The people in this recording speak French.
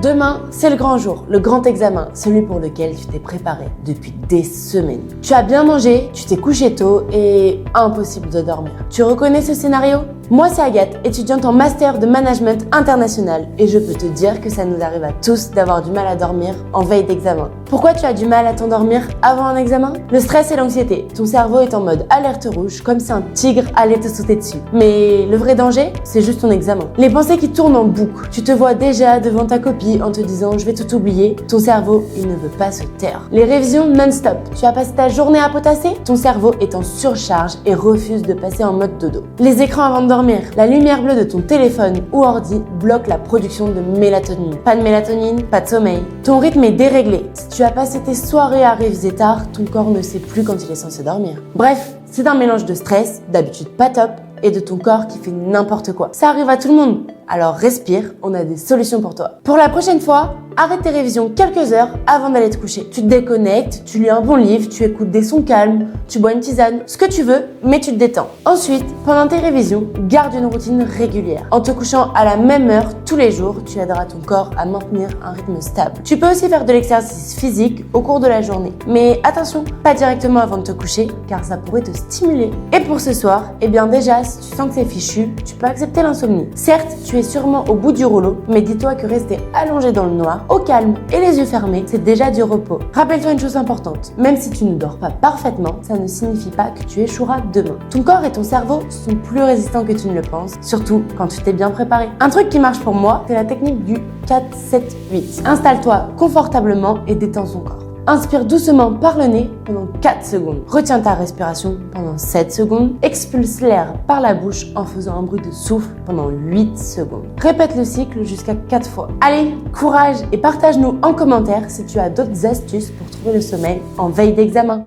demain, c'est le grand jour, le grand examen, celui pour lequel tu t'es préparé depuis des semaines. Tu as bien mangé, tu t'es couché tôt et impossible de dormir. Tu reconnais ce scénario ? Moi, c'est Agathe, étudiante en master de management international et je peux te dire que ça nous arrive à tous d'avoir du mal à dormir en veille d'examen. Pourquoi tu as du mal à t'endormir avant un examen ? Le stress et l'anxiété. Ton cerveau est en mode alerte rouge, comme si un tigre allait te sauter dessus. Mais le vrai danger, c'est juste ton examen. Les pensées qui tournent en boucle. Tu te vois déjà devant ta copie en te disant « je vais tout oublier ». Ton cerveau, il ne veut pas se taire. Les révisions non-stop. Tu as passé ta journée à potasser ? Ton cerveau est en surcharge et refuse de passer en mode dodo. Les écrans avant de dormir. La lumière bleue de ton téléphone ou ordi bloque la production de mélatonine. Pas de mélatonine, pas de sommeil. Ton rythme est déréglé. Si tu as passé tes soirées à réviser tard, ton corps ne sait plus quand il est censé dormir. Bref, c'est un mélange de stress, d'habitude pas top, et de ton corps qui fait n'importe quoi. Ça arrive à tout le monde. Alors respire, on a des solutions pour toi. Pour la prochaine fois, arrête tes révisions quelques heures avant d'aller te coucher. Tu te déconnectes, tu lis un bon livre, tu écoutes des sons calmes, tu bois une tisane, ce que tu veux, mais tu te détends. Ensuite, pendant tes révisions, garde une routine régulière. En te couchant à la même heure tous les jours, tu aideras ton corps à maintenir un rythme stable. Tu peux aussi faire de l'exercice physique au cours de la journée. Mais attention, pas directement avant de te coucher, car ça pourrait te stimuler. Et pour ce soir, eh bien déjà, si tu sens que c'est fichu, tu peux accepter l'insomnie. Certes, tu es sûrement au bout du rouleau, mais dis-toi que rester allongé dans le noir, au calme et les yeux fermés, c'est déjà du repos. Rappelle-toi une chose importante, même si tu ne dors pas parfaitement, ça ne signifie pas que tu échoueras demain. Ton corps et ton cerveau sont plus résistants que tu ne le penses, surtout quand tu t'es bien préparé. Un truc qui marche pour moi, c'est la technique du 4-7-8. Installe-toi confortablement et détends ton corps. Inspire doucement par le nez pendant 4 secondes. Retiens ta respiration pendant 7 secondes. Expulse l'air par la bouche en faisant un bruit de souffle pendant 8 secondes. Répète le cycle jusqu'à 4 fois. Allez, courage et partage-nous en commentaire si tu as d'autres astuces pour trouver le sommeil en veille d'examen.